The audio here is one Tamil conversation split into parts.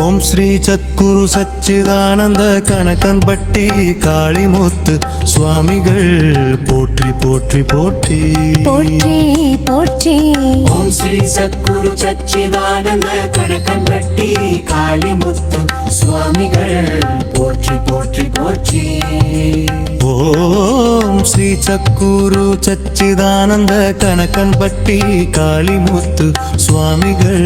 ஓம் ஸ்ரீ சத்குரு சச்சிதானந்த கணக்கன்பட்டி காளிமுத்து சுவாமிகள் போற்றி போற்றி போற்றி போற்றி போற்றி. ஓம் ஸ்ரீ சத்குரு சச்சிதானந்த கணக்கன்பட்டி காளிமுத்து சுவாமிகள் போற்றி போற்றி போற்றி. ஓம் ஸ்ரீ சத்குரு சச்சிதானந்த கணக்கன்பட்டி காளிமுத்து சுவாமிகள்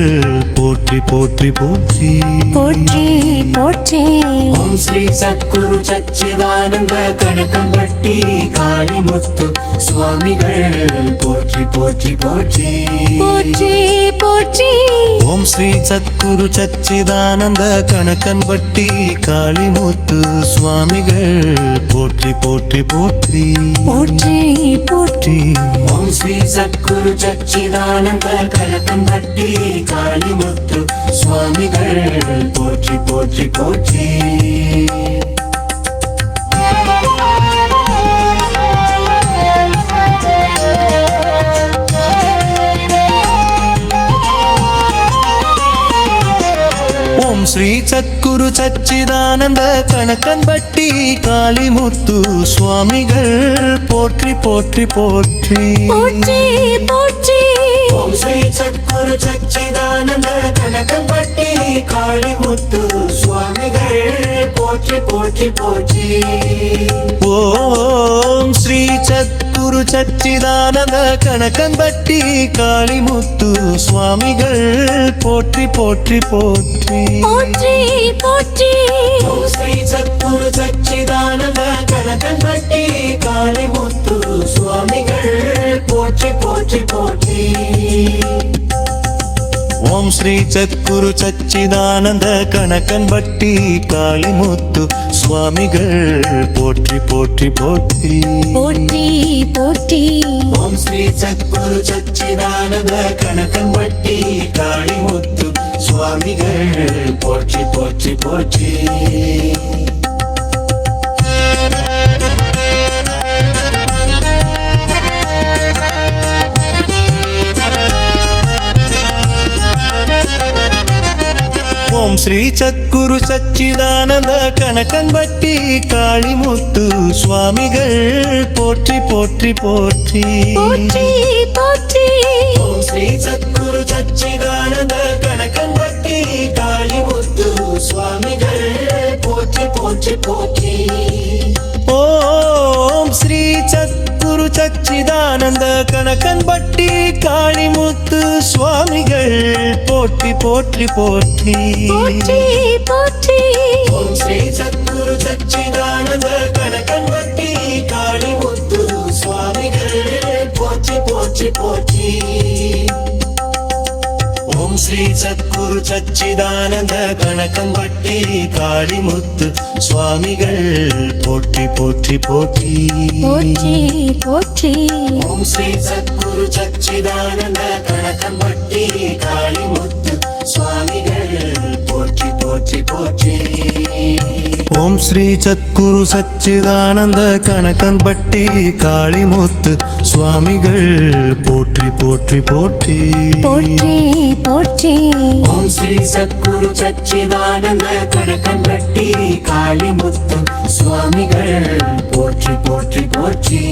போற்றி போற்றி போற்றி போற்றி போற்றி. ஓம் ஸ்ரீ சத்குரு சச்சிதானந்த கணக்கன்பட்டி காளிமுத்து சுவாமிகள் போற்றி போற்றி போற்றி போற்றி போற்றி. ஓம் ஸ்ரீ சத்குரு சச்சிதானந்த கணக்கன்பட்டி காளிமுத்து சுவாமிகள் போற்றி போற்றி போற்றி போற்றி போற்றி. ஓம் ஸ்ரீ சத்குரு சச்சிதானந்த கணக்கன்பட்டி காளிமுத்து சுவாமிகள் போற்றி போற்றி போற்றி. ஓம் ஸ்ரீ சத்குரு சச்சிதானந்த கணக்கன்பட்டி காளிமுத்து சுவாமிகள் போற்றி போற்றி போற்றி போற்றி போற்றி. ஓம் ஸ்ரீ சத்குரு சச்சிதானந்த கணக்கன்பட்டி காளிமுத்து சுவாமிகள் போற்றி போற்றி போற்றி. ஓம் ஸ்ரீ சத்குரு சச்சிதானந்த கணக்கன்பட்டி காளிமுத்து சுவாமிகள் போற்றி போற்றி போற்றி போற்றி போற்றி. ஓம் ஸ்ரீ சத்குரு சச்சிதானந்த கணக்கன்பட்டி காளிமுத்து சுவாமிகள் போற்றி போற்றி போற்றி. ஓம் ஸ்ரீ சத்குரு சச்சிதானந்த கணக்கன்பட்டி காளிமுத்து சுவாமிகள் போற்றி போற்றி போற்றி போற்றி போற்றி. ஓம் ஸ்ரீ சத்குரு சச்சிதானந்த கணக்கன்பட்டி காளிமுத்து சுவாமிகள் போற்றி போற்றி போற்றி. ஓம் ஸ்ரீ சத்குரு சச்சிதானந்த கணக்கன்பட்டி காளிமுத்து சுவாமிகள் போற்றி போற்றி போற்றி போற்றி போற்றி. ஓம் ஸ்ரீ சத்குரு சச்சிதானந்த கணக்கன்பட்டி காளிமுத்து சுவாமிகள் போற்றி போற்றி போற்றி. ஓம் ஸ்ரீ சத்குரு சச்சிதானந்த கணக்கன்பட்டி காளிமுத்து சுவாமிகள் போற்றி போற்றி போற்றி போற்றி போற்றி. ஓம் ஸ்ரீ சத்குரு சச்சிதானந்த கணக்கன்பட்டி காளிமுத்து சுவாமிகள் போற்றி போற்றி போற்றி. ஓம் ஸ்ரீ சத்குரு சச்சிதானந்த கணக்கன்பட்டி காளிமுத்து சுவாமிகள் போற்றி போற்றி போற்றி போற்றி போற்றி. ஓம் ஸ்ரீ சத்குரு சச்சிதானந்த கணக்கன்பட்டி காளிமுத்து சுவாமிகள் போற்றி போற்றி போற்றி. ஓம் ஸ்ரீ சத்குரு சச்சிதானந்த கணக்கன்பட்டி காளிமுத்து சுவாமிகள் போற்றி போற்றி போற்றி போற்றி போற்றி. ஓம் ஸ்ரீ சத்குரு சச்சிதானந்த கணக்கன்பட்டி காளிமுத்து சுவாமிகள் போற்றி போற்றி போற்றி.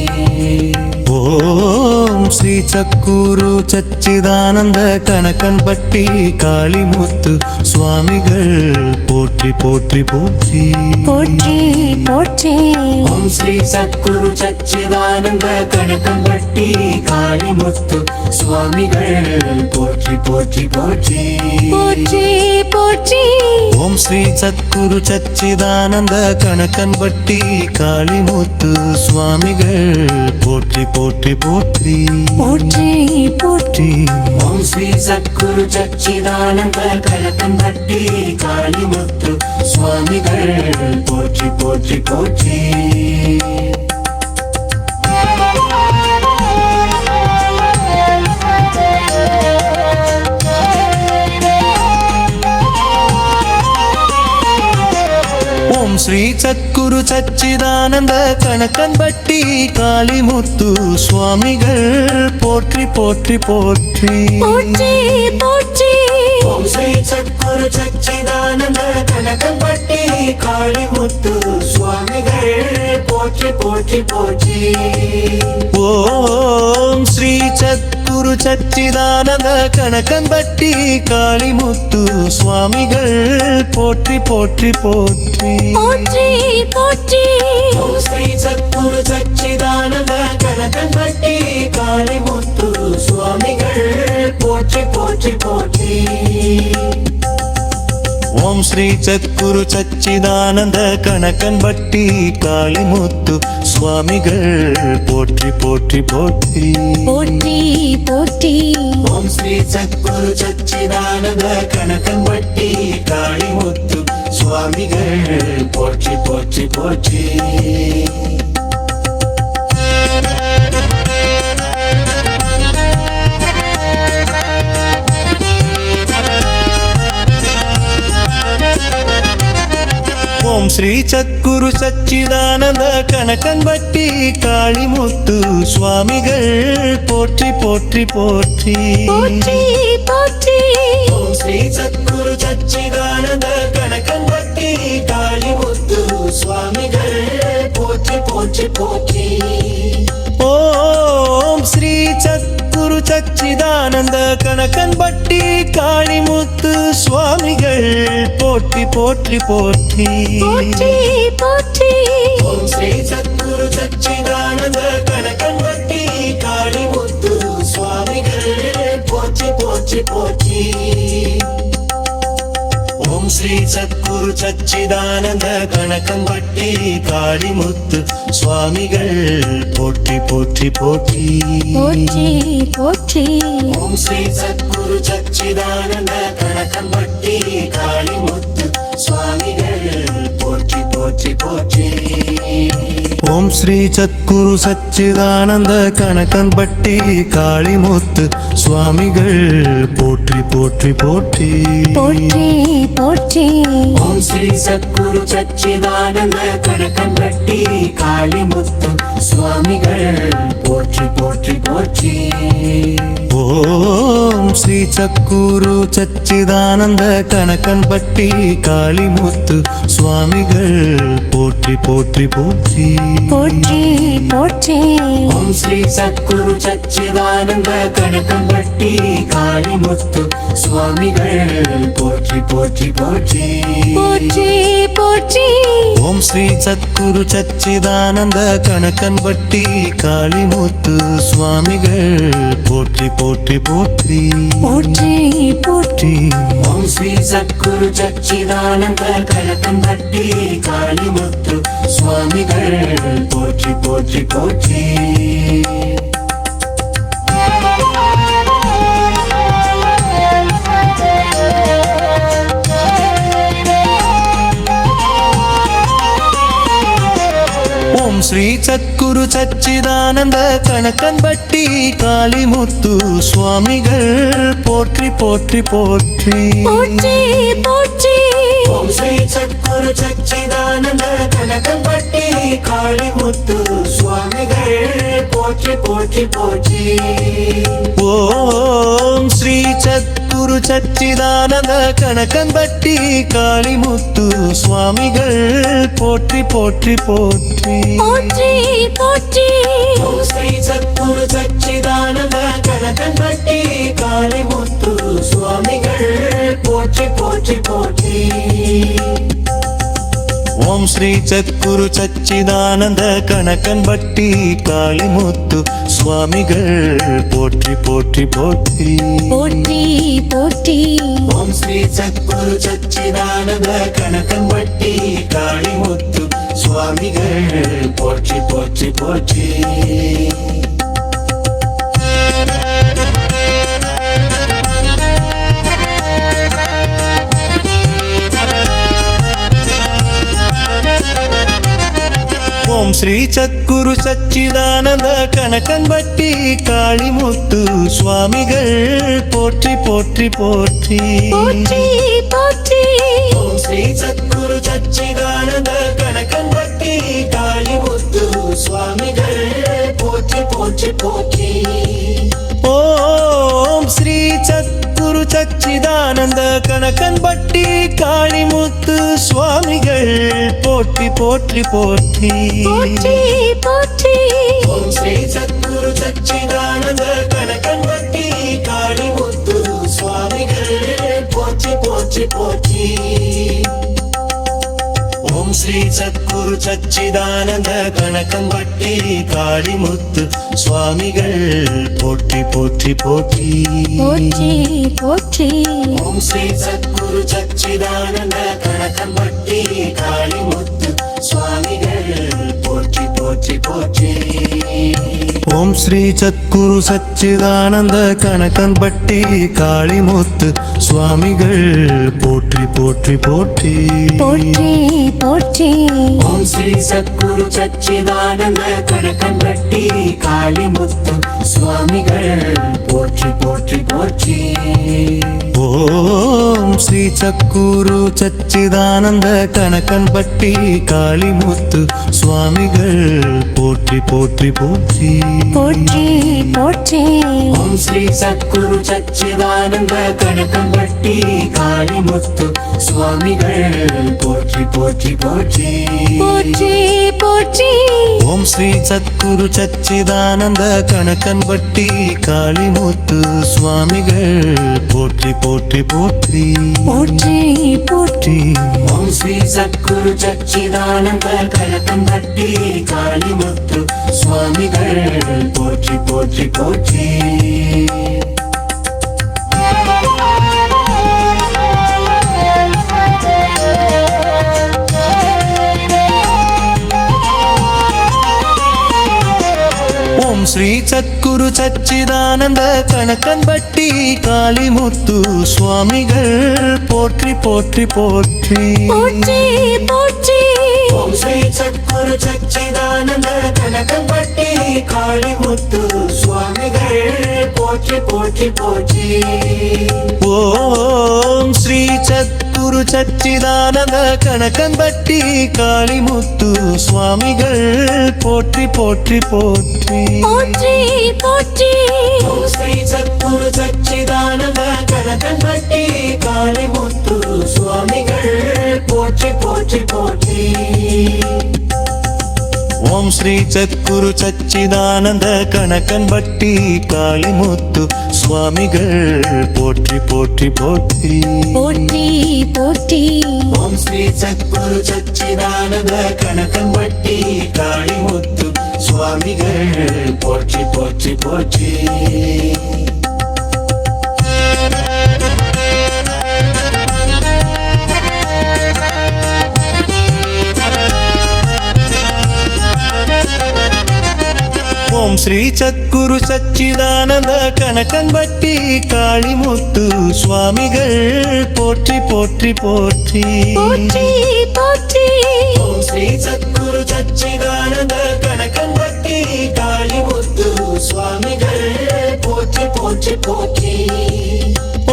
ஓம் ஸ்ரீ சத்குரு சச்சிதானந்த கணக்கன்பட்டி காளிமுத்து சுவாமிகள் போற்றி போற்றி போற்றி போற்றி போற்றி. ஓம் ஸ்ரீ சத்குரு சச்சிதானந்த கணக்கன்பட்டி காளிமுத்து சுவாமிகள் போற்றி போற்றி போற்றி போற்றி போற்றி. ஓம் ஸ்ரீ சத்குரு சச்சிதானந்த கணக்கன்பட்டி காளிமுத்து சுவாமிகள் போற்றி போற்றி போற்றி போற்றி போற்றி. ஓம் ஸ்ரீ சத்குரு சச்சிதானந்த கணக்கன்பட்டி காளிமுத்து சுவாமிகள் போற்றி போற்றி போற்றி. ஓம் ஸ்ரீ சத்குரு சச்சிதானந்த கணக்கன்பட்டி காளிமுத்து சுவாமிகள் போற்றி போற்றி போற்றி போற்றி போற்றி. ஓம் ஸ்ரீ சத்குரு சச்சிதானந்த கனகம்பட்டி காளிமுத்து சுவாமிகள் போற்றி போற்றி போற்றி ஓம் ஸ்ரீ சத்குரு சச்சிதானந்த கணக்கன்பட்டி காளிமுத்து சுவாமிகள் போற்றி போற்றி போற்றி போற்றி போற்றி ஓம் ஸ்ரீ சத்குரு சச்சிதானந்த கனகம்பட்டி காளிமுத்து சுவாமிகள் போற்றி போற்றி போற்றி ஓம் ஸ்ரீ சத்குரு சச்சிதானந்த கணக்கன்பட்டி காளிமுத்து சுவாமிகள் போற்றி போற்றி போற்றி போற்றி போற்றி ஓம் ஸ்ரீ சத்குரு சச்சிதானந்த கனகம்பட்டி காளிமுத்து சுவாமிகள் போற்றி போற்றி போற்றி ஓம் ஸ்ரீ சத்குரு சச்சிதானந்த கணக்கன்பட்டி காளிமுத்து சுவாமிகள் போற்றி போற்றி போற்றி போற்றி போற்றி ஓம் ஸ்ரீ சத்குரு சச்சிதானந்த கனகம்பட்டி காளிமுத்து சுவாமிகள் போற்றி போற்றி போற்றி ஓம் ஸ்ரீ சத்குரு சச்சிதானந்த கணக்கன்பட்டி காளிமுத்து சுவாமிகள் போற்றி போற்றி போற்றி போற்றி போற்றி ஓம் ஸ்ரீ சத்குரு சச்சிதானந்த கனகம்பட்டி காளிமுத்து சுவாமிகள் போற்றி போற்றி போற்றி ஓம் ஸ்ரீ சத்குரு சச்சிதானந்த கனகம்பட்டி காளிமுத்து சுவாமிகள் போற்றி போற்றி போற்றி போற்றி போற்றி ஓம் ஸ்ரீ சத்குரு சச்சிதானந்த கனகம்பட்டி காளிமுத்து சுவாமிகள் போற்றி போற்றி போற்றி ஓம் ஸ்ரீ சத்குரு சச்சிதானந்த கணக்கன்பட்டி காளிமுத்து சுவாமிகள் போற்றி போற்றி போற்றி போற்றி போற்றி ஓம் ஸ்ரீ சத்குரு சச்சிதானந்த கனகம்பட்டி காளிமுத்து சுவாமிகள் போற்றி போற்றி போற்றி ஓம் ஸ்ரீ சத்குரு சச்சிதானந்த கணக்கன்பட்டி காளிமுத்து சுவாமிகள் போற்றி போற்றி போற்றி போற்றி போற்றி ஓம் ஸ்ரீ சத்குரு சச்சிதானந்த கனகம்பட்டி காளிமுத்து சுவாமிகள் போற்றி போற்றி போற்றி போற்றி போற்றி ஓம் ஸ்ரீ சத்குரு சச்சிதானந்த கணக்கன்பட்டி காளிமுத்து சுவாமிகள் போற்றி போற்றி போற்றி போற்றி போற்றி ஓம் ஸ்ரீ சத்குரு சச்சிதானந்த கனகம்பட்டி காளிமுத்து சுவாமிகள் போற்றி போற்றி போற்றி ஓம் ஸ்ரீ சத்குரு சச்சிதானந்த கணக்கன்பட்டி காளிமுத்து சுவாமிகள் போற்றி போற்றி போற்றி போற்றி போற்றி ஓம் ஸ்ரீ சத்குரு சச்சிதானந்த கனகம்பட்டி காளிமுத்து சுவாமிகள் போற்றி போற்றி போற்றி ஓம் ஸ்ரீ சத்குரு சச்சிதானந்த கணக்கன்பட்டி காளிமுத்து சுவாமிகள் போற்றி போற்றி போற்றி போற்றி போற்றி ஓம் ஸ்ரீ சத்குரு சச்சிதானந்த கனகம்பட்டி காளிமுத்து சுவாமிகள் போற்றி போற்றி போற்றி ஓம் ஸ்ரீ சத்குரு சச்சிதானந்த கணக்கன்பட்டி காளிமுத்து சுவாமிகள் போற்றி போற்றி போற்றி போற்றி போற்றி ஓம் ஸ்ரீ சத்குரு சச்சிதானந்த கனகம்பட்டி காளிமுத்து சுவாமிகள் போற்றி போற்றி போற்றி ஓம் ஸ்ரீ சத்குரு சச்சிதானந்த கணக்கன்பட்டி காளிமுத்து சுவாமிகள் போற்றி போற்றி போற்றி போற்றி போற்றி ஓம் ஸ்ரீ சத்குரு சச்சிதானந்த கனகம்பட்டி காளிமுத்து சுவாமிகள் போற்றி போற்றி போற்றி ஓம் ஸ்ரீ சத்குரு சச்சிதானந்த சச்சிதானந்த கணக்கன்பட்டி காளிமுத்து சுவாமிகள் போற்றி போற்றி போற்றி போற்றி போற்றி ஓம் ஸ்ரீ சத்குரு சச்சிதானந்த கணக்கன்பட்டி காளிமுத்து சுவாமிகள் போற்றி போற்றி போற்றி ஓம் ஸ்ரீ சத்குரு சச்சிதானந்த கணக்கன்பட்டி காளிமுத்து சுவாமிகள் போற்றி போற்றி போற்றி போற்றி போற்றி ஓம் ஸ்ரீ சத்குரு சச்சிதானந்த கணக்கன்பட்டி காளிமுத்து சுவாமிகள் போற்றி போற்றி போற்றி ஓம் ஸ்ரீ சத்குரு சச்சிதானந்த கணக்கன்பட்டி காளிமுத்து சுவாமிகள் போற்றி போற்றி போற்றி போற்றி போற்றி ஓம் ஸ்ரீ சத்குரு சச்சிதானந்த கணக்கன்பட்டி காளிமுத்து சுவாமிகள் போற்றி போற்றி போற்றி ஓம் ஸ்ரீ சத்குரு சச்சிதானந்த கணக்கன்பட்டி காளிமுத்து சுவாமிகள் போற்றி போற்றி போற்றி போற்றி போற்றி ஓம் ஸ்ரீ சத்குரு சச்சிதானந்த கணக்கன்பட்டி காளிமுத்து சுவாமிகள் போற்றி போற்றி போற்றி போற்றி போற்றி ஓம் ஸ்ரீ சத்குரு சச்சிதானந்த கணக்கன்பட்டி காளிமுத்து சுவாமிகள் போற்றி போற்றி போற்றி போற்றி போற்றி ஓம் ஸ்ரீ சத்குரு சச்சிதானந்த கணக்கன்பட்டி காளிமுத்து சுவாமிகள் போற்றி போற்றி போற்றி ஓம் ஸ்ரீ சத்குரு சச்சிதானந்த கணக்கன்பட்டி காளிமுத்து சுவாமிகள் போற்றி போற்றி போற்றி போற்றி போற்றி ஓம் ஸ்ரீ சத்குரு சச்சிதானந்த கணக்கன்பட்டி காளிமுத்து சுவாமிகள் போற்றி போற்றி போற்றி ஓம் ஸ்ரீ சத்குரு சச்சிதானந்த கணக்கன்பட்டி காளிமுத்து சுவாமிகள் போற்றி போற்றி போற்றி போற்றி போற்றி ஓம் ஸ்ரீ சத்குரு சச்சிதானந்த கணக்கன்பட்டி காளிமுத்து சுவாமிகள் போற்றி போற்றி போற்றி ஓம் ஸ்ரீ சத்குரு சச்சிதானந்த கணக்கன்பட்டி காளிமுத்து சுவாமிகள் போற்றி போற்றி போற்றி போற்றி போற்றி ஓம் ஸ்ரீ சத்குரு சச்சிதானந்த கணக்கன்பட்டி காளிமுத்து சுவாமிகள் போற்றி போற்றி போற்றி ஓம் ஸ்ரீ சத்குரு சச்சிதானந்த கணக்கன்பட்டி காளிமுத்து சுவாமிகள் போற்றி போற்றி போற்றி போற்றி போற்றி ஓம் ஸ்ரீ சத்குரு சச்சிதானந்த கணக்கன்பட்டி காளிமுத்து சுவாமிகள் போற்றி போற்றி போற்றி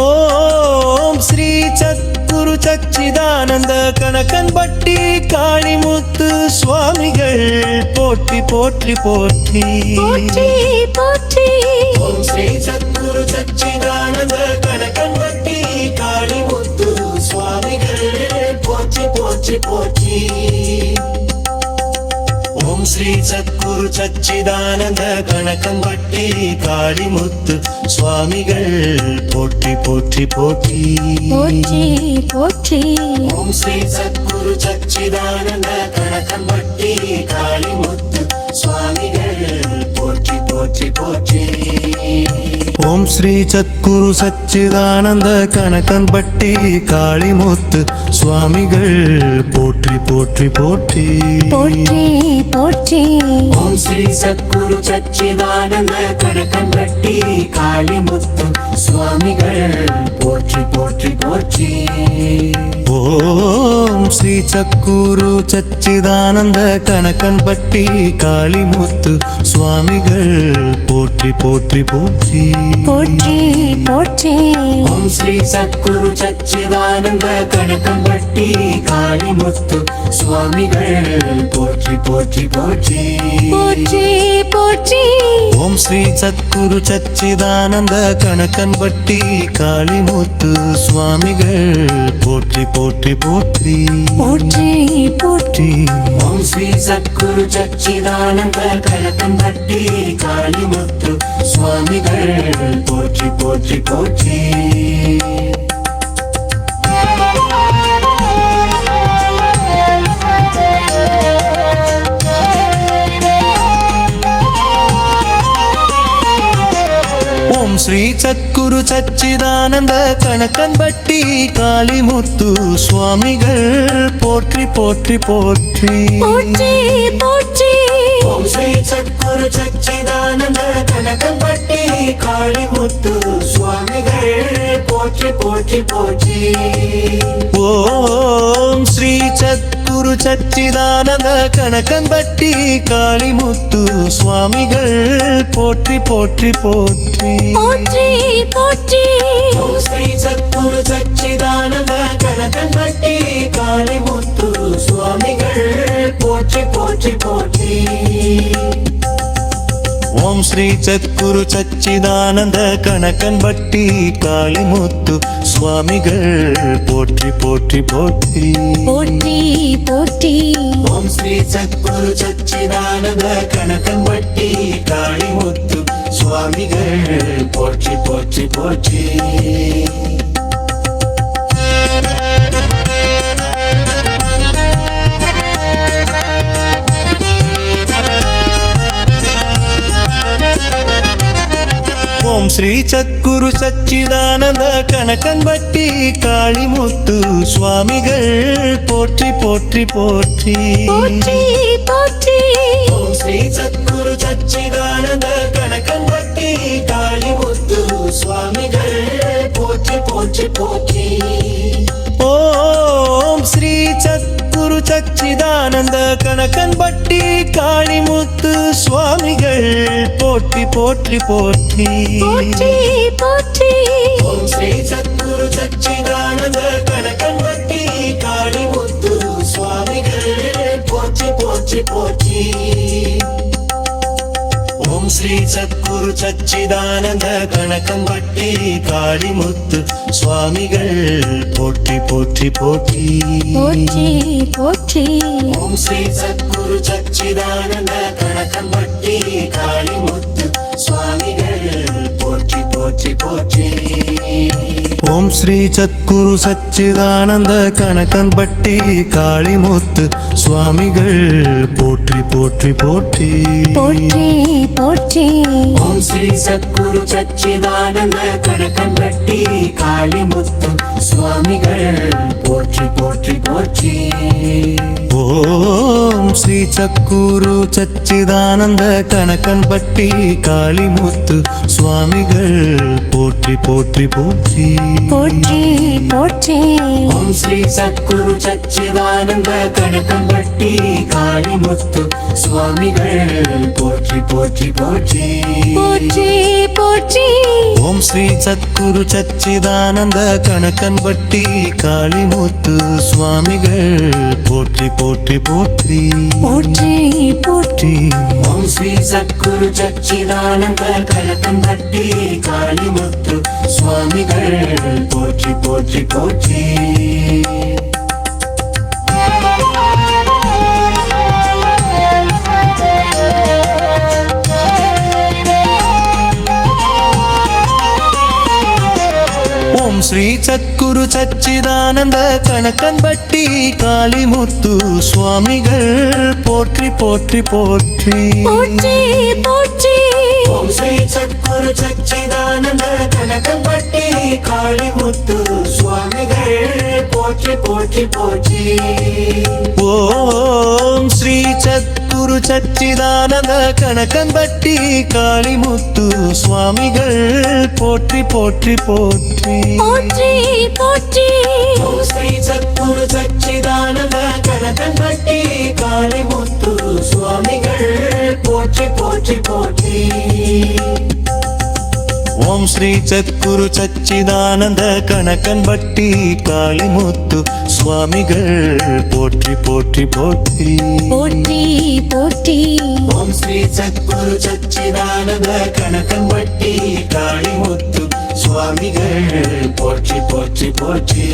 ஓம் ஸ்ரீ சத்குரு சச்சிதானந்த கணக்கன்பட்டி காளிமுத்து சுவாமிகள் போற்றி போற்றி போற்றி போற்றி போற்றி ஓம் ஸ்ரீ சத்குரு சச்சிதானந்த கணக்கன்பட்டி காளிமுத்து சுவாமிகள் போற்றி போற்றி போற்றி ஓம் ஸ்ரீ சத்குரு சச்சிதானந்த கணக்கன்பட்டி காளிமுத்து சுவாமிகள் போற்றி போற்றி போற்றி போற்றி போற்றி ஓம் ஸ்ரீ சத்குரு சச்சிதானந்த கணக்கன்பட்டி காளிமுத்து சுவாமிகள் போற்றி போற்றி போற்றி ஓம் ஸ்ரீ சத்குரு சச்சிதானந்த கணக்கன்பட்டி காளிமுத்து சுவாமிகள் போற்றி போற்றி போற்றி போற்றி போற்றி ஓம் ஸ்ரீ சத்குரு சச்சிதானந்த கணக்கன்பட்டி காளிமுத்து சுவாமிகள் போற்றி போற்றி போற்றி ஓம் ஸ்ரீ சத்குரு சச்சிதானந்த கணக்கன்பட்டி காளிமுத்து சுவாமிகள் போற்றி போற்றி போற்றி போற்றி போற்றி ஓம் ஸ்ரீ சத்குரு சச்சிதானந்த கணக்கன்பட்டி காளிமுத்து சுவாமிகள் போற்றி போற்றி போற்றி போற்றி போற்றி ஓம் ஸ்ரீ சத்குரு சச்சிதானந்த கணக்கன்பட்டி காளிமுத்து சுவாமிகள் போற்றி போற்றி போற்றி போற்றி போற்றி ஓம் ஸ்ரீ சத்குரு சச்சிதானந்த கணக்கன்பட்டி காளிமுத்து சுவாமிகள் போற்றி போற்றி போற்றி ஓம் ஸ்ரீ சத்குரு சச்சிதானந்த கணக்கன்பட்டி காளிமுத்து சுவாமிகள் போற்றி போற்றி போற்றி போற்றி போற்றி ஓம் ஸ்ரீ சத்குரு சச்சிதானந்த கணக்கன்பட்டி காளிமுத்து சுவாமிகள் போற்றி போற்றி போற்றி ஓம் ஸ்ரீ சத்குரு சச்சிதானந்த கணக்கன்பட்டி காளிமுத்து சுவாமிகள் போற்றி போற்றி போற்றி போற்றி போற்றி ஓம் ஸ்ரீ சத்குரு சச்சிதானந்த கணக்கன்பட்டி காளிமுத்து சுவாமிகள் போற்றி போற்றி போற்றி ஓம் ஸ்ரீ சத்குரு சச்சிதானந்த கணக்கன்பட்டி காளிமுத்து சுவாமிகள் போற்றி போற்றி போற்றி போற்றி போற்றி ஓம் ஸ்ரீ சத்குரு சச்சிதானந்த கணக்கன்பட்டி காளிமுத்து சுவாமிகள் போற்றி போற்றி போற்றி ஓம் ஸ்ரீ சத்குரு சச்சிதானந்த கணக்கன்பட்டி காளிமுத்து சுவாமிகள் போற்றி போற்றி போற்றி போற்றி போற்றி ஓம் ஸ்ரீ சத்குரு சச்சிதானந்த கணக்கன்பட்டி காளிமுத்து சுவாமிகள் போற்றி போற்றி போற்றி ஓம் ஸ்ரீ சத்குரு சச்சிதானந்த கணக்கன்பட்டி காளிமுத்து சுவாமிகள் போற்றி போற்றி போற்றி போற்றி போற்றி ஓம் ஸ்ரீ சத்குரு சச்சிதானந்த கணக்கன்பட்டி காளிமுத்து சுவாமிகள் போற்றி போற்றி போற்றி ஓம் ஸ்ரீ சத்குரு சச்சிதானந்த கணக்கன்பட்டி காளிமுத்து சுவாமிகள் போற்றி போற்றி போற்றி போற்றி போற்றி ஓம் ஸ்ரீ சத்குரு சச்சிதானந்த கணக்கன்பட்டி காளிமுத்து சுவாமிகள் போற்றி போற்றி போற்றி ஓம் ஸ்ரீ சத்குரு சச்சிதானந்த கணக்கன்பட்டி காளிமுத்து சுவாமிகள் போற்றி போற்றி போற்றி போற்றி போற்றி ஓம் ஸ்ரீ சத்குரு சச்சிதானந்த கணக்கன்பட்டி காளிமுத்து சுவாமிகள் போற்றி போற்றி போற்றி ஓம் ஸ்ரீ சத்குரு சச்சிதானந்த கணக்கன்பட்டி காளிமுத்து சுவாமிகள் போற்றி போற்றி போற்றி போற்றி போற்றி ஓம் ஸ்ரீ சத்குரு சச்சிதானந்த கணக்கன்பட்டி காளிமுத்து சுவாமிகள் போற்றி போற்றி போற்றி போற்றி போற்றி ஓம் ஸ்ரீ சத்குரு சச்சிதானந்த கணக்கன்பட்டி காளிமுத்து சுவாமிகள் போற்றி போற்றி போற்றி போற்றி போற்றி ஓம் ஸ்ரீ சத்குரு சச்சிதானந்த கணக்கன்பட்டி காளிமுத்து சுவாமிகள் போற்றி போற்றி போற்றி ஓம் ஸ்ரீ சத்குரு சச்சிதானந்த கணக்கன்பட்டி காளிமுத்து சுவாமிகள் போற்றி போற்றி போற்றி போற்றி போற்றி ஓம் ஸ்ரீ சத்குரு சச்சிதானந்த கணக்கன்பட்டி காளிமுத்து சுவாமிகள் போற்றி போற்றி போற்றி ஓம் ஸ்ரீ சத்குரு சச்சிதானந்த கணக்கன்பட்டி காளிமுத்து சுவாமிகள் போற்றி போற்றி போற்றி போற்றி போற்றி ஓம் ஸ்ரீ சத்குரு சச்சிதானந்த கணக்கன்பட்டி காளிமுத்து சுவாமிகள் போற்றி போற்றி போற்றி ஓம் ஸ்ரீ சத்குரு சச்சிதானந்த கணக்கன் பட்டி காளிமுத்து சுவாமிகள் போற்றி போற்றி போற்றி போற்றி போற்றி ஓம் ஸ்ரீ சத்குரு சச்சிதானந்த கணக்கன் பட்டி காளிமுத்து சுவாமிகள் போற்றி போற்றி போற்றி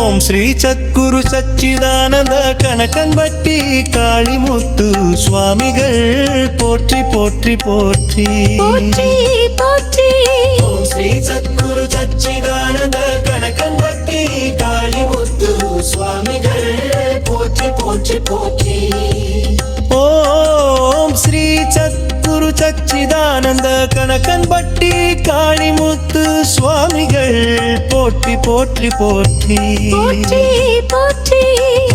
ஓம் ஸ்ரீ சத்குரு சச்சிதானந்த கணக்கன் பட்டி காளிமுத்து சுவாமிகள் போற்றி போற்றி போற்றி போற்றி போற்றி ஓம் ஸ்ரீ சத்குரு சச்சிதானந்த கணக்கன் பட்டி காளிமுத்து சுவாமிகள் போற்றி போற்றி போற்றி ஓம் ஸ்ரீ சத்குரு சச்சிதானந்த கணக்கன் பட்டி காளிமுத்து சுவாமிகள் போற்றி போற்றி போற்றி போற்றி போற்றி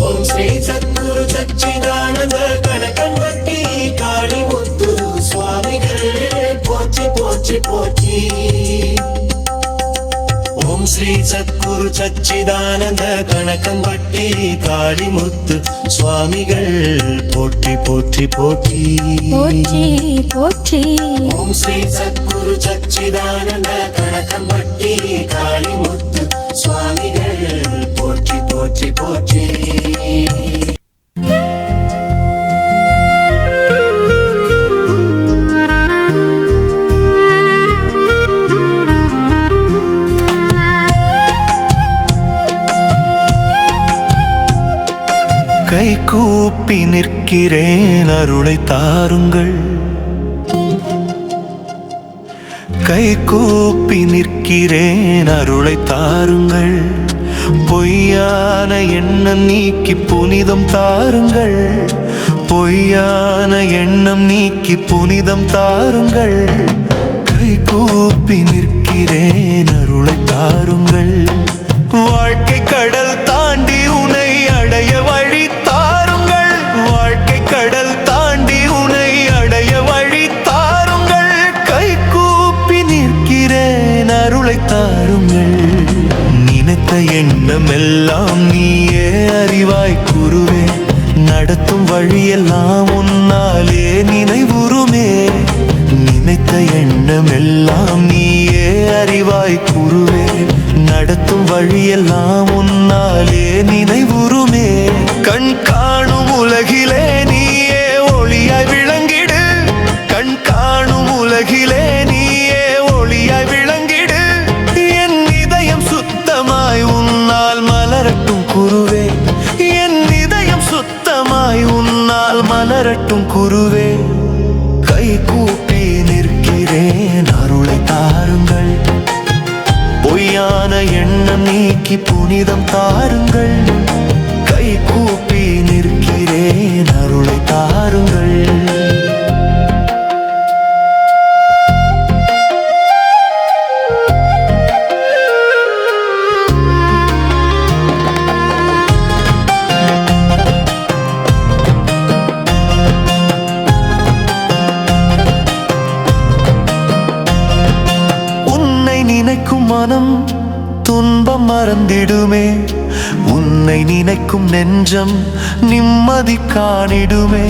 ஓம் ஸ்ரீ சத்குரு சச்சிதானந்த கணக்கன் பட்டி காளிமுத்து சுவாமிகள் போற்றி போற்றி போற்றி ஓம் ஸ்ரீ சத்குரு சச்சிதானந்த கணக்கன் பட்டி காளிமுத்து சுவாமிகள் போற்றி போற்றி போற்றி போற்றி போற்றி ஓம் ஸ்ரீ சத்குரு சச்சிதானந்த கணக்கன் பட்டி காளிமுத்து சுவாமிகள் போற்றி போற்றி போற்றி கை கூப்பி நிற்கிறேன் அருளை தாருங்கள் கை கூப்பி நிற்கிறேன் அருளை தாருங்கள் பொய்யான எண்ணம் நீக்கி புனிதம் தாருங்கள் பொய்யான எண்ணம் நீக்கி புனிதம் தாருங்கள் கை கூப்பி நிற்கிறேன் அருளை தாருங்கள் வாழ்க்கை கடல் தாண்டி உனை அடைய வழி தாருங்கள் வாழ்க்கை கடல் தாண்டி உனை அடைய வழி தாருங்கள் கை கூப்பி நிற்கிறேன் அருளை தாருங்கள் நினைத்த எண்ணம் எல்லாம் நீயே அறிவாய் குருவே நடத்தும் வழியெல்லாம் உன்னாலே நினைவுறுமே நினைத்த எண்ணம் எல்லாம் நீயே அறிவாய் குருவே நடத்தும் வழியெல்லாம் உன்னாலே நினைவுறுமே கண் காணும் உலகிலே நீயே ஒளியாய் விளங்கிடு கண் காணும் உலகிலே நீயே ஒளியாய் விளங்கிடு என் இதயம் சுத்தமாய் உன்னால் மலரட்டும் குருவே என் இதயம் சுத்தமாய் உன்னால் மலரட்டும் குருவே கை கூப்பி நிற்கிறேன் அருளை தாருங்கள் பொய்யான எண்ணம் நீக்கி புனிதம் தாருங்கள் கை கூப்பி நிற்கிறேன் அருளை தாருங்கள் நினைக்கும் மனம் துன்பம் மறந்திடுமே உன்னை நினைக்கும் நெஞ்சம் நிம்மதி காணிடுமே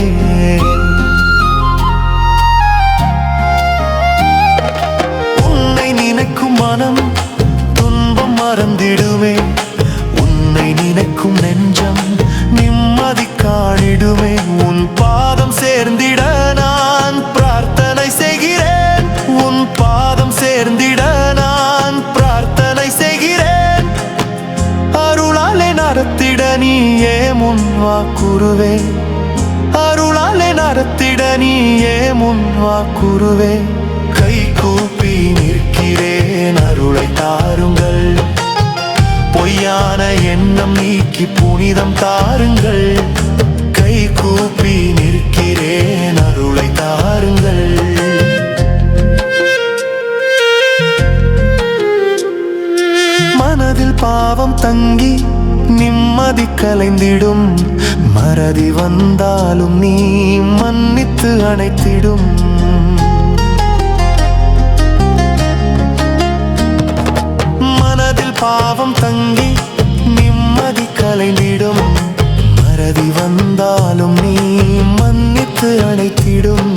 உன்னை நினைக்கும் மனம் துன்பம் மறந்திடுமே உன்னை நினைக்கும் நெஞ்சம் நிம்மதி காணிடுமே உன் பாதம் சேர்ந்திட நான் பிரார்த்தனை செய்கிறேன் உன் பாதம் சேர்ந்திட நான் பிரார்த்தனை செய்கிறேன் அருளாலே நடத்திட நீயே முன்வா குருவே அருளாலே நடத்திட நீயே முன்வா குருவே கை கூப்பி நிற்கிறேன் அருளை தாருங்கள் பொய்யான எண்ணம் நீக்கி புனிதம் தாருங்கள் கை கூப்பி நிற்கிறேன் அருளை தாருங்கள் மனதில் பாவம் தங்கி நிம்மதி கலைந்திடும் மறதி வந்தாலும் நீ மன்னித்து அணைத்திடும் மனதில் பாவம் தங்கி நிம்மதி கலைந்திடும் மறதி வந்தாலும் நீ மன்னித்து அணைத்திடும்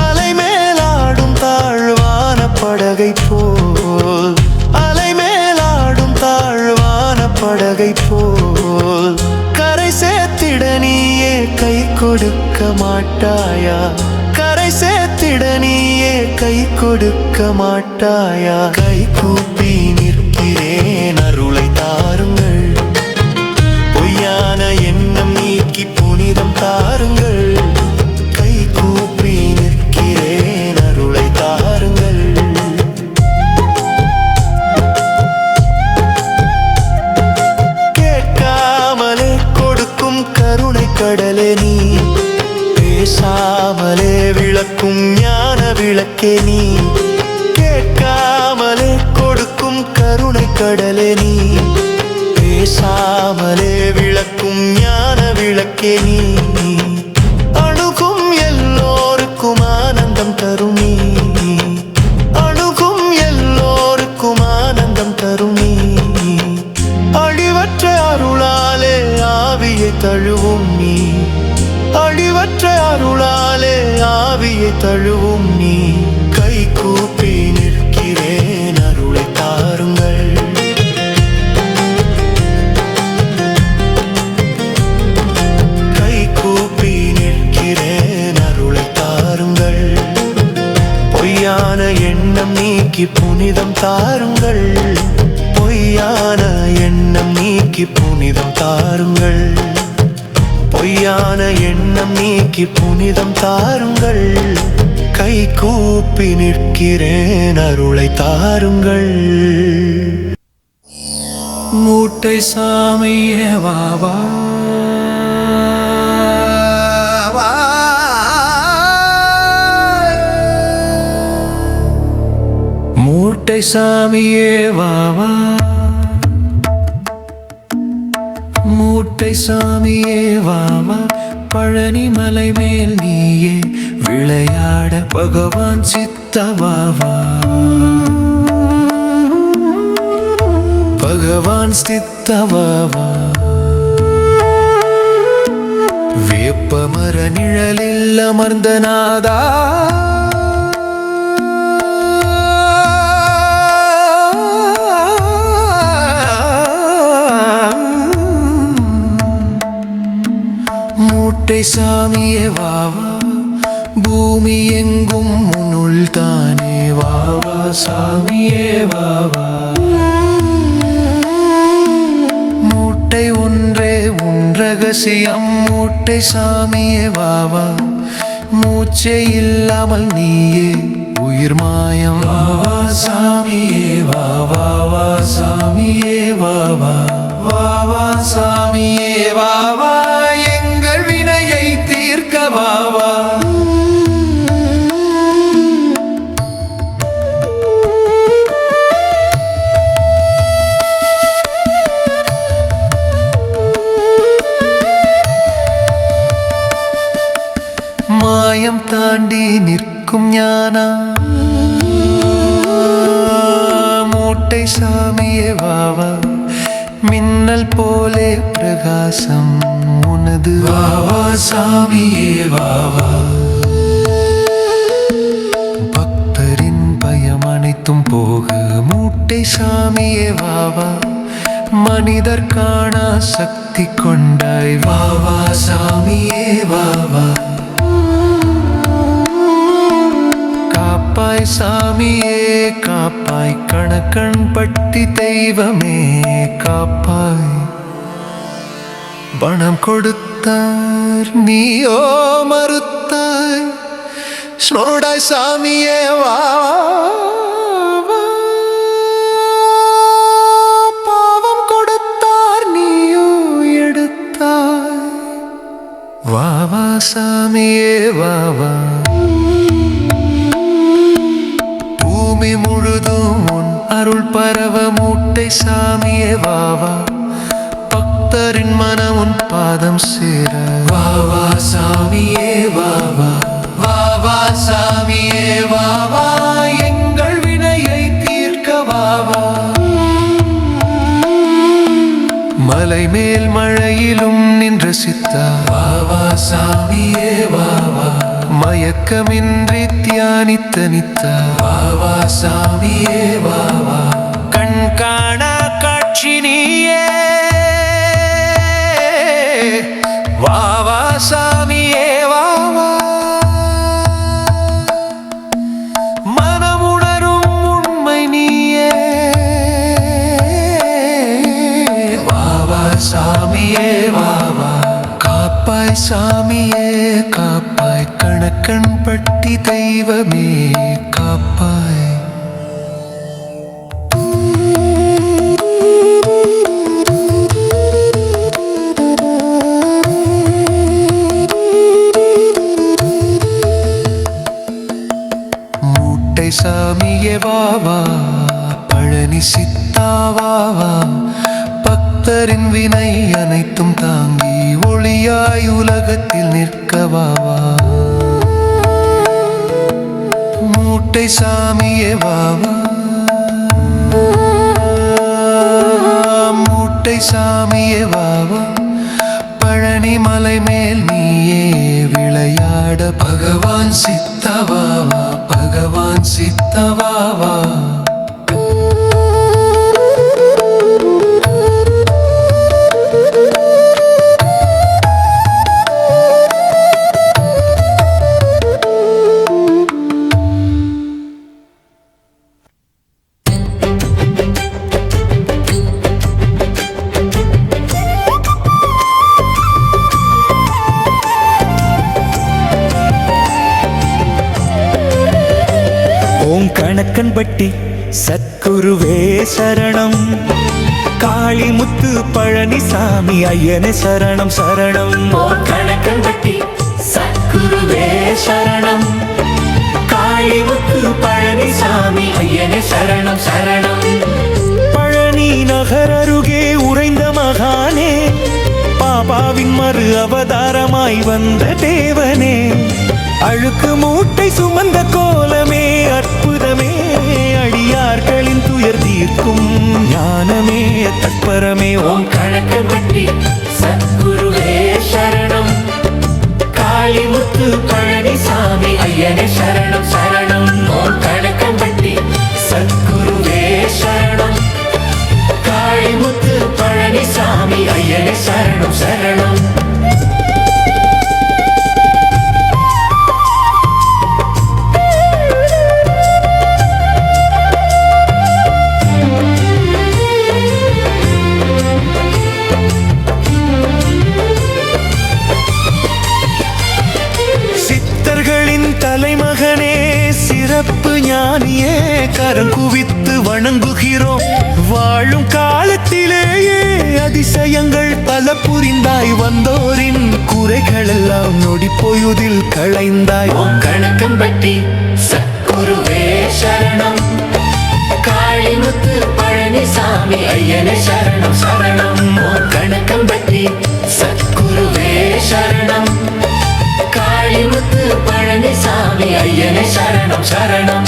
அலை மேலாடும் தாழ்வான படகை போல் அலை மேலாடும் தாழ்வான படகை போல் கரை சேர்த்திட நீயே கை கொடுக்க மாட்டாயா கரை சேர்த்திட நீயே கை கொடுக்க மாட்டாயா கை கூப்பி நிற்கிறேன் அருளை தாருங்கள் பொய்யான எண்ணம் நீக்கி புனிதம் தாருங்கள் கை கூப்பி நிற்கிறேன் அருளை தாருங்கள் கேட்காமலே கொடுக்கும் கருணை கடலே நீ பேசாமலே விளக்கும் ஞான விளக்கே நீ கேட்காமலே கொடுக்கும் கருணை கடலே நீ பேசாமலே விளக்கும் ஞான விளக்கே நீ அணுகும் எல்லோருக்கும் ஆனந்தம் தரும் நீ அணுகும் எல்லோருக்கும் ஆனந்தம் தரும் நீ அழிவற்ற அருளாலே ஆவியை தழுவும் நீ அழிவற்ற அருளாலே ஆவியை தழுவும் நீ கை கூப்பி நிற்கிறேன் அருளை தாருங்கள் கை கூப்பி நிற்கிறேன் அருளை தாருங்கள் பொய்யான எண்ணம் நீக்கி புனிதம் தாருங்கள் பொய்யான எண்ணம் நீக்கி புனிதம் தாருங்கள் பொய்யான எண்ணம் நீக்கி புனிதம் தாருங்கள் கை கூப்பி நிற்கிறேன் அருளை தாருங்கள் மூட்டை சாமியே வாவா மூட்டை சாமியே வாவா மூட்டை சாமியே வாவா பழனி மலை மேல் நீயே விளையாட பகவான் சித்தவாவா பகவான் சித்தவாவா வேப்பமர நிழலில் அமர்ந்த நாதா மூட்டை சாமியே வாவா பூமி எங்கும் முன்னுள் தானே வாவா சாமியே வாவா மூட்டை ஒன்றே உன் ரகசியம் மூட்டை சாமியே வாவா மூச்சே இல்லாமல் நீயே உயிர் மாயம் வாவா சாமியே வாவா வா சாமியே வாவா வாவா சாமியே வாவா எங்கள் வினையை தீர்க்க வாவா மாயம் தாண்டி நிற்கும் ஞானா மூட்டை சாமியே வாவா மின்னல் போலே பிரகாசம் உனது வாவா சாமியே வாவா பக்தரின் பயம் அனைத்தும் போக மூட்டை சாமியே வாவா மனிதர் காணா சக்தி கொண்டாய் வாவா சாமியே வாவா காப்பாய் சாமியே காப்பாய் கணக்கண் பட்டி தெய்வமே காப்பாய் பணம் கொடுத்தார் நீயோ மறுத்தாய் ஸ்னோடாய் சாமியே வா பாவம் கொடுத்தார் நீயோ எடுத்தாய் வாவா சாமியே வாவா பூமி முழுதும் உன் அருள் பரவ மூட்டை சாமியே வாவா பக்தரின் மனம் உன் பாதம் சேர வாவா சாமியே வாவா வாவா சாமியே வாவா எங்கள் வினையை தீர்க்க வாவா தரிசித்தார். வாவா சாமியே வாவா, மயக்கமின்றி தியானித்தனித்தார். வாவா சாமியே வாவா, கண் காணா காட்சி நீயே. வாவா சாமியே வாவா, மனமுணரும் உண்மை நீயே. வாவா சாமியே வாவா, காப்பாய் சாமியே காப்பாய், கணக்கன் பட்டி தெய்வமே காப்பாய். மூட்டை சாமியே வாவா, பழனி சித்தா வாவா, பக்தரின் வினை அனைத்தும் தாங்கி ஒளியாய் உலகத்தில் நிற்க வாவா. மூட்டை சாமியே வாவா, மூட்டை சாமியே வாவா, பழனி மலை மேல் நீயே விளையாட. பகவான் சித்தவாவா, பகவான் சித்தவாவா. ஓம் கணக்கன்பட்டி சத்குருவே சரணம், காளிமுத்து பழனிசாமி ஐயனே சரணம் சரணம். ஓம் கணக்கன்பட்டி சத்குருவே சரணம், காளிமுத்து பழனிசாமி ஐயனே சரணம் சரணம். பழனி நகர் அருகே உறைந்த மகானே, பாபாவின் மறு அவதாரமாய் வந்த தேவனே, அழுக்கு மூட்டை சுமந்த கோலமே அற்புதமே, அடியார்களின் துயர் தீர்க்கும் ஞானமே தற்பரமே. ஓம் கணக்கன்பட்டி சத்குருவே சரணம், காளிமுத்து பழனிசாமி ஐயனே சரணம் சரணம். ஓம் கணக்கன்பட்டி சத்குருவே சரணம், காளிமுத்து பழனிசாமி ஐயனே சரணம் சரணம். தலைமகனே சிறப்பு ஞானியே, கரம் குவித்து வணங்குகிறோம். வாழும் காலத்திலேயே அதிசயங்கள் பல புரிந்தாய், வந்தோரின் குறைகள் எல்லாம் நொடி பொழுதில் களைந்தாய். ஓம் கணக்கன்பட்டி சத்குருவே சரணம், காளிமுத்து பழனிசாமி ஐயனே சரணம் சரணம். ஓம் கணக்கன்பட்டி சத்குருவே சரணம், காளிமுத்து பழனிசாமி ஐயனே சரணம் சரணம்.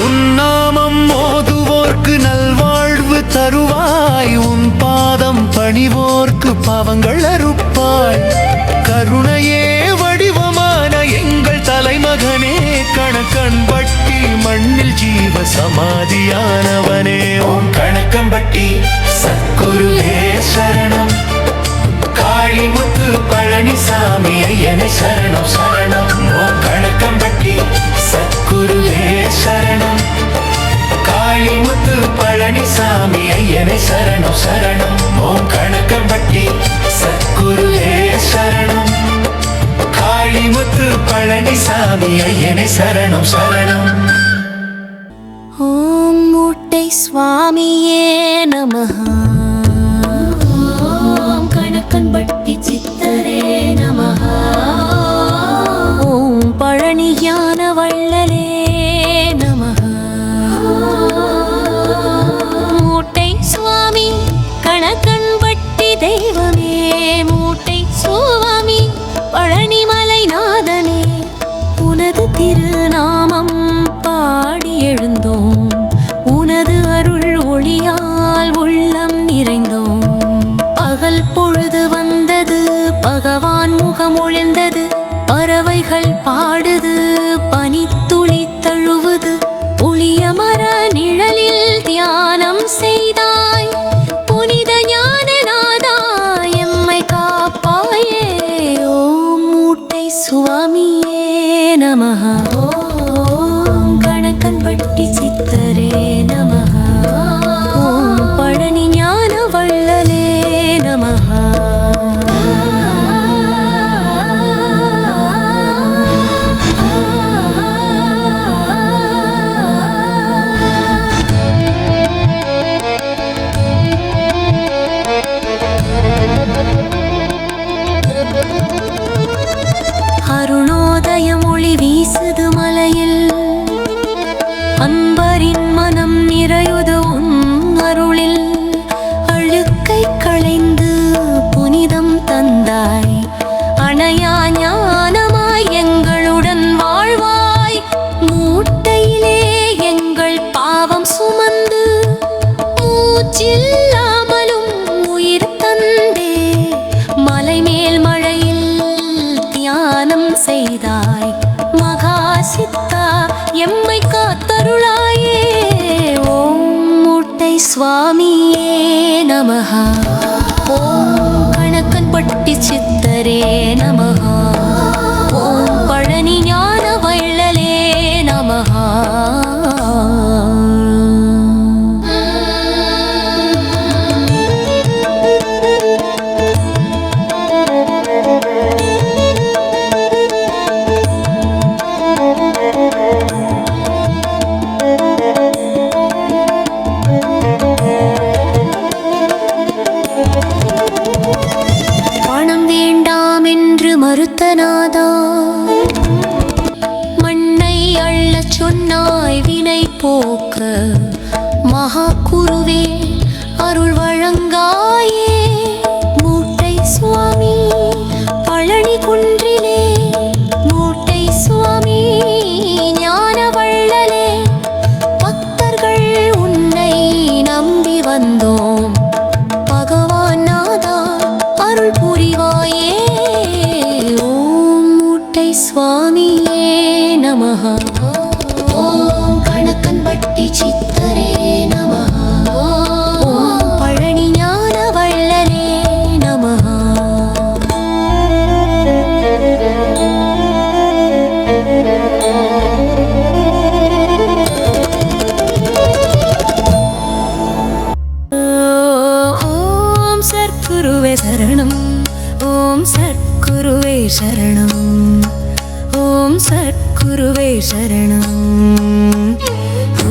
உன்னாமம் மோதுவோர்க்கு நல்வாழ்வு தருவாய், உன் பாதம் பணிவோர்க்கு பாவங்கள் அறுப்பாய். கருணையே வடிவமான எங்கள் தலைமகனே, கணக்கன்பட்டி மண்ணில் ஜீவ சமாதியானவனே. ஓம் கணக்கன்பட்டி சத்குருவே சரணம், காளிமுத்து பழனிசாமி ஐயனே சரணம் சரணம். ஓம் கணக்கன்பட்டி சத்குருவே சரணம், காளிமுத்து பழனிசாமி ஐயனே சரணம் சரணம். ஓம் கணக்கன்பட்டி சத்குருவே சரணம், காளிமுத்து பழனிசாமி ஐயனே சரணம் சரணம். ஓம் மூட்டை சுவாமியே நமஹ, ஓம் கணக்கன்பட்டி சித்தரே நமஹ, ஓம் பழனியான வள்ளலே நமஹ. மூட்டை சுவாமி கணக்கன்பட்டி பொழிந்தது, பறவைகள் பாடுது, பனித்துளி தழுவுது, புளிய மர நிழலில் தியானம் செய்தாய். புனித ஞானநாதா எம்மை காப்பாயே. ஓம் மூட்டை சுவாமியே நமஹ. ஓம் கணக்கன்பட்டி சித்தரே நமஹ. ஓம் பழனி ஞான வள்ளலே நமஹ. அருணோதயம் ஒளி வீசுது மலையில், அன்பரின் மனம் நிறையுது உன் அருளில். அழுக்கை களைந்து புனிதம் தந்தாய், அணையா ஞானமாய் எங்களுடன் வாழ்வாய். மூட்டையிலே எங்கள் பாவம் சுமந்து, மூச்சில்லாமலும் உயிர் தந்தே, மலை மேல் மழையில் தியானம் செய்தாய். மகா சித்தா எம்மை காத்தருளாயே. ஓம் மூட்டை சுவாமியே நமஹ. ஓம் கணக்கன்பட்டி சித்தரே நமஹ. ஓம் பழனி ஞான வள்ளலே நமஹ. பணம் வேண்டாம் என்று மறுத்தநாதா, மண்ணை அள்ளச் சொன்னாய் வினை போக்க. மகா குருவே அருள் வழங்காயே. மூட்டை சுவாமி பழனி குன்றிலே, மூட்டை சுவாமி ஞான வள்ளலே, பக்தர்கள் உன்னை நம்பி வந்தோம். பகவான் நாதா அருள் புரிவாயே. ஓம் மூட்டை சுவாமியே நமஹ. ஓம் கணக்கன்பட்டி சித்தரே நமஹ. ஓம் பழனி ஞான வள்ளலே நமஹ. ஓம் சத்குருவே சரணம். ஓம் சத்குருவே சரணம். ஓம் சத்குருவே சரணம்.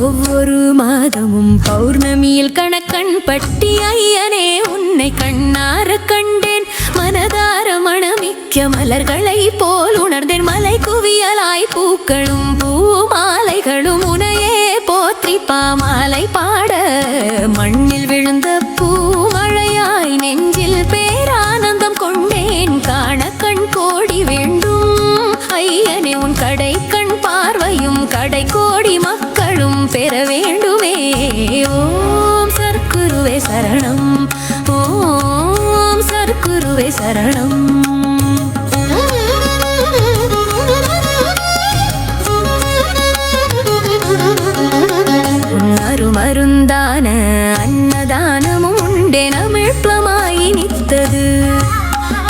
ஒவ்வொரு மாதமும் பௌர்ணமியில் கணக்கன்பட்டி ஐயனே உன்னை கண்ணார கண்டேன். மனதார மணமிக்க மலர்களை போல் உணர்ந்தேன். மலை குவியலாய் பூக்களும் பூமாலைகளும் உனையே போற்றி பாமாலை பாட. மண்ணில் விழுந்த பூமழையாய் நெஞ்சில் பேரானந்தம் கொண்டேன். காண கண் கோடி வேண்டும் ஐயனே உன் கடை கண் பார்வையும் கடை கோடி மக்களும் பெற வேண்டுமே. ஓம் சத்குருவே சரணம். ஓம் சத்குருவே சரணம். அருமருந்தான அன்னதானமும் உண்டே நமிழ்ப்பமாய் நித்தது.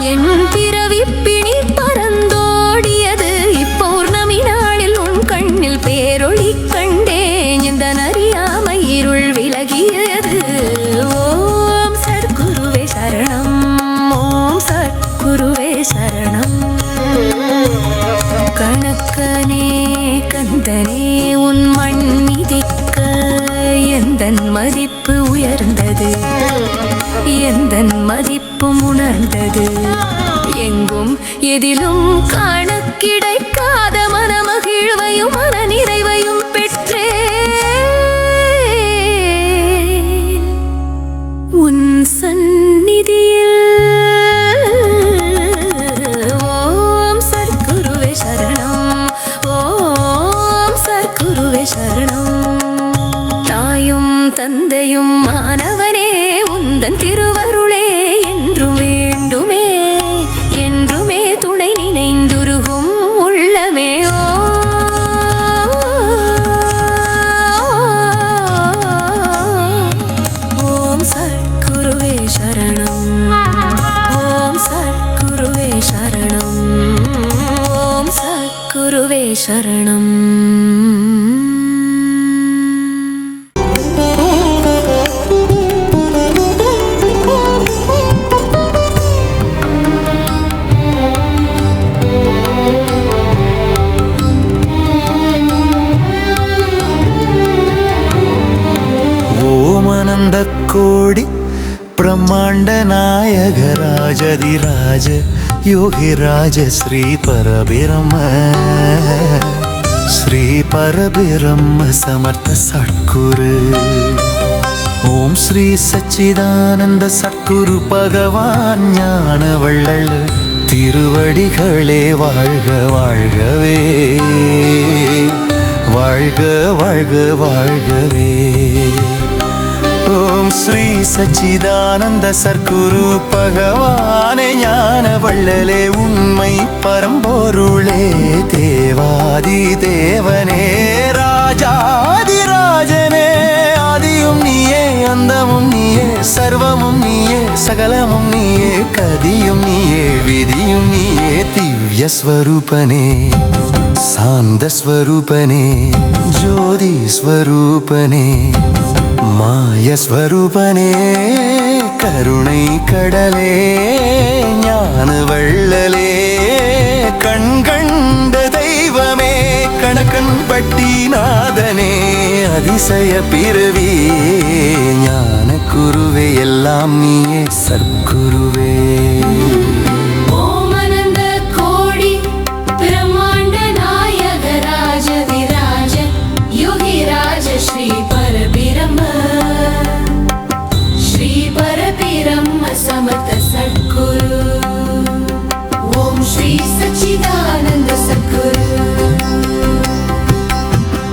என் பிறவி பிணி பறந்தோடியது. இப்பௌர்ணமி நாளில் உன் கண்ணில் பேரொளி கண்டேன். இந்த அறியாமை இருள் விலகியது. ஓம் சத்குருவே சரணம். ஓம் சத்குருவே சரணம். கணக்கனே கந்தனே உன் மண் மிதிக்க எந்தன் மதிப்பு உயர்ந்தது. எந்தன் மதிப்பும் உணர்ந்தது. எங்கும் எதிலும் காண கிடைக்காத மனமகிழ்வையும் மன நிறைவையும் பெற்றே. உன் சந்நிதியில் ஓம் சத்குருவே சரணம். ஓம் சத்குருவே சரணம். தாயும் தந்தையும் மாணவனே உந்தன் திருவருளே என்றும் வேண்டுமே. என்றுமே துணை நீ சரணம். ஓமனந்த கோடி பிரம்மாண்ட நாயக ராஜதிராஜ யோகிராஜ ஸ்ரீ பரபிரம்ம சமர்த்த சட்குரு. ஓம் ஸ்ரீ சச்சிதானந்த சட்குரு பகவான் ஞான வள்ளல் திருவடிகளே வாழ்க வாழ்கவே, வாழ்க வாழ்க வாழ்கவே. ஓம் ஸ்ரீ சச்சிதானந்த சர்க்குரு பகவானே ஞான வள்ளலே உண்மை பரம்பொருளே தேவாதி தேவனே ராஜாதி ராஜனே. ஆதியும் நீயே அந்தமும் நீயே சர்வமும் நீயே சகலமும் நீயே கதியும் நீயே விதியும் நீயே திவ்ய ஸ்வரூபனே சாந்த ஸ்வரூபனே ஜோதி ஸ்வரூபனே மாயஸ்வரூபனே கருணை கடலே ஞான வள்ளலே கண்கண்ட தெய்வமே கணக்கன் பட்டிநாதனே அதிசய பிறவி ஞான குருவே எல்லாம் நீயே சற்குருவே. समर्थ सद्गुरु ओम श्री सच्चिदानंद सद्गुरु.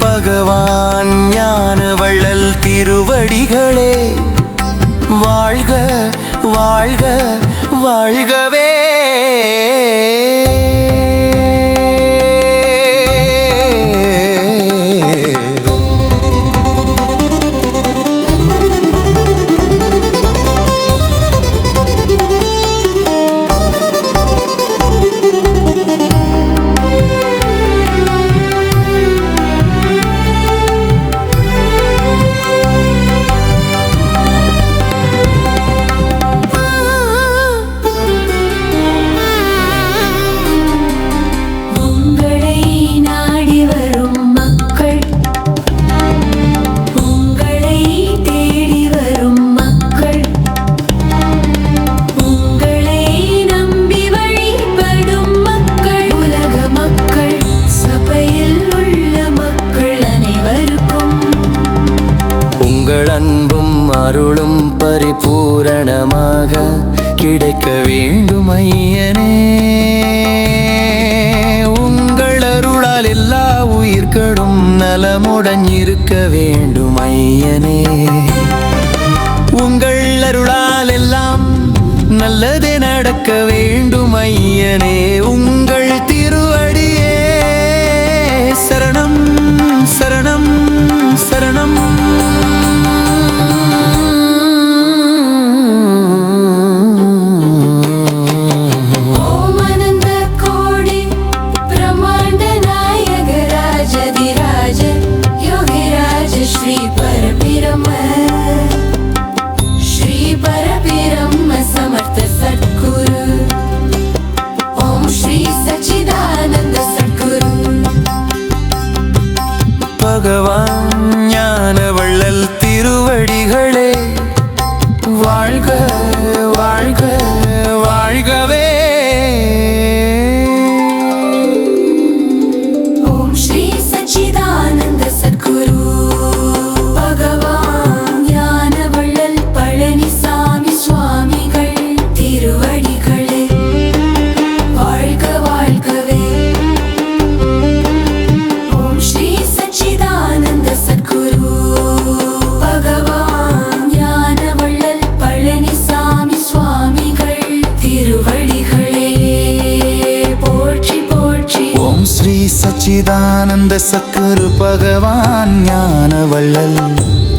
பகவான் ஞான வள்ளல் திருவடிகளே வாழ்க வாழ்க வாழ்கவே. அருளும் பரிபூரணமாக கிடைக்க வேண்டும் ஐயனே. உங்கள் அருளால் எல்லா உயிர்களும் நலமுடன் இருக்க வேண்டும் ஐயனே. உங்கள் அருளால் எல்லாம் நல்லதே நடக்க வேண்டும் ஐயனே. உங்கள் திருவடியே சரணம் சரணம் சரணம். பகவான் ஞான வள்ளல் திருவடிகளே வாழ்க வாழ்க வாழ்கவே. ஓம் ஸ்ரீ சச்சிதானந்த சத்குரு பகவான் ஞான வள்ளல் பழனிசாமி சுவாமிகள் திருவடிகளே வாழ்க வாழ்கவே. ஓம் ஸ்ரீ சச்சிதானந்த சத்குரு பகவான் ஞான வள்ளல் பழனிசாமி சுவாமிகள் திருவடிகளே போற்றி போற்றி. ஓம் ஸ்ரீ சச்சிதானந்த சத்குரு பகவான் ஞான வள்ளல்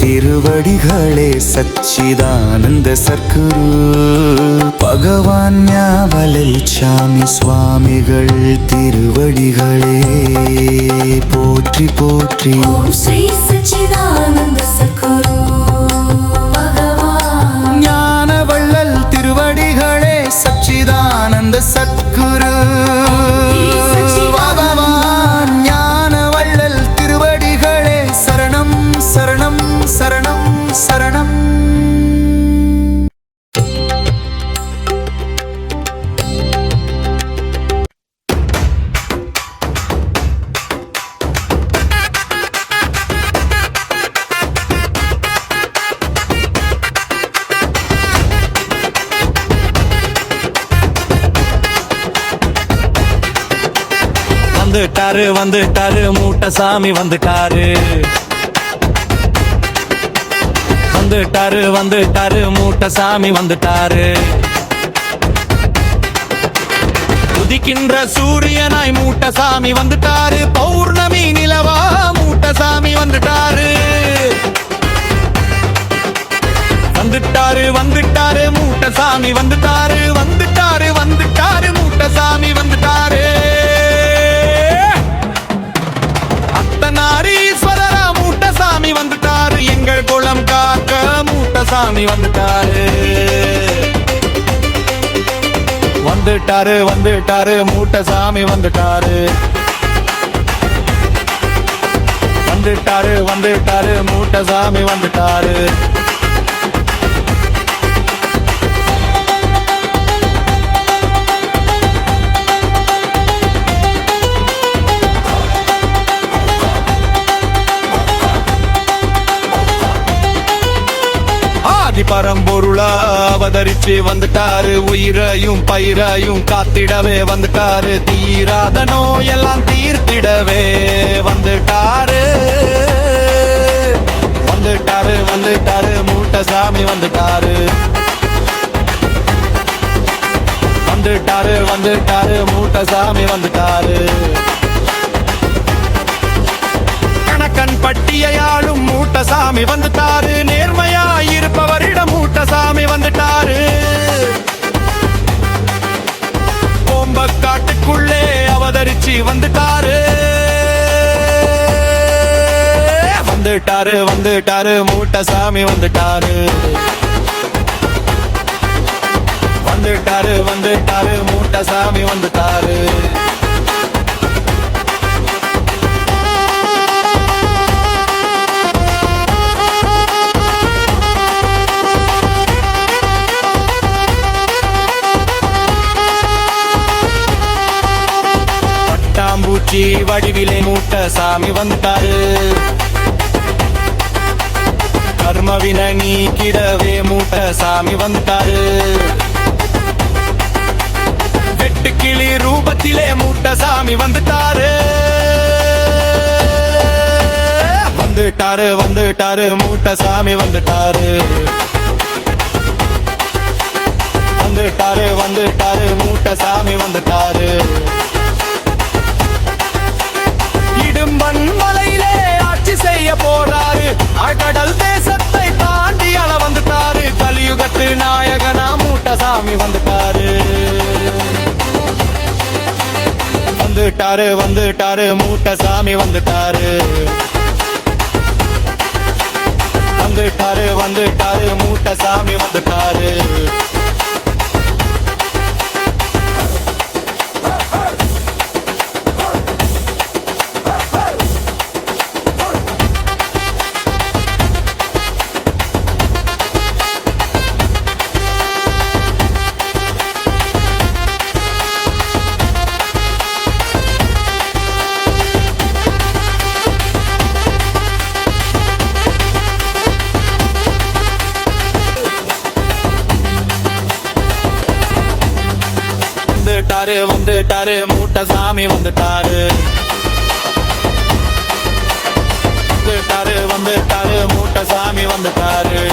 திருவடிகளே சச்சிதானந்த சச்சிதானந்த சத்குரு பகவான் ஞாபலிச்சாமி சுவாமிகள் திருவடிகளே போற்றி போற்றி. ஓம் ஸ்ரீ சச்சிதானந்த சத்குரு பகவான் ஞானவள்ளல் திருவடிகளே சச்சிதானந்த சத்குரு பகவான் ஞானவள்ளல் திருவடிகளே சரணம் சரணம் சரணம் சரணம். வந்துட்டாரு வந்துட்டாரு மூட்டை சாமி வந்துட்டாரு. வந்துட்டாரு வந்துட்டாரு மூட்டை சாமி வந்துட்டாரு. உதிக்கின்ற சூரியனாய் மூட்டை சாமி வந்துட்டாரு. பௌர்ணமி நிலவா மூட்டை சாமி வந்துட்டாரு. வந்துட்டாரு வந்துட்டாரு மூட்டை சாமி வந்துட்டாரு. வந்துட்டாரு வந்துட்டாரு மூட்டை சாமி வந்துட்டாரு. அத்தனாரீஸ்வரரா மூட்டை சாமி வந்துட்டாரு. எங்கள் குளம் காக்க மூட்டை சாமி வந்துட்டாரு. வந்துட்டாரு வந்துட்டாரு மூட்டை சாமி வந்துட்டாரு. வந்துட்டாரு வந்துட்டாரு மூட்டை சாமி வந்துட்டாரு. பரம்பொருளா அவதரிச்சு வந்துட்டாரு. உயிரையும் பயிரையும் காத்திடவே வந்துட்டாரு. தீராத நோயெல்லாம் தீர்த்திடவே வந்துட்டாரு. வந்துட்டாரு வந்துட்டாரு மூட்டை சாமி வந்துட்டாரு. வந்துட்டாரு வந்துட்டாரு மூட்டை சாமி வந்துட்டாரு. கணக்கன் பட்டியாலும் மூட்டை சாமி வந்துட்டாரு. நேர்மையா இருப்பவரிடம் மூட்டை சாமி வந்துட்டாரு. கோம்பக்காட்டுக்குள்ளே அவதரிச்சு வந்துட்டாரு. வந்துட்டாரு வந்துட்டாரு மூட்டை சாமி வந்துட்டாரு. வந்துட்டாரு வந்துட்டாரு மூட்டை சாமி வந்துட்டாரு. பூச்சி வடிவிலே மூட்டை சாமி வந்துட்டாரு. கர்மவின நீக்கிடவே மூட்டை சாமி வந்துட்டாரு. வெட்டுக்கிளி ரூபத்திலே மூட்டை சாமி வந்துட்டாரு. வந்துட்டாரு வந்துட்டாரு மூட்டை சாமி வந்துட்டாரு. வந்துட்டாரு வந்துட்டாரு மூட்டை சாமி வந்துட்டாரு. மலையிலே ஆட்சி செய்ய போறாரு. கடல் தேசத்தை தாண்டி அள வந்துட்டாரு. கலியுகத்து நாயகனா மூட்டை சாமி வந்துட்டாரு. வந்துட்டாரு வந்துட்டாரு மூட்டை சாமி வந்துட்டாரு. வந்துட்டாரு வந்துட்டாரு மூட்டை சாமி வந்துட்டாரு. வந்துட்டாரு வந்துட்டாரு மூட்டை சாமி வந்துட்டாரு. வந்துட்டாரு வந்துட்டாரு மூட்டை சாமி வந்துட்டாரு.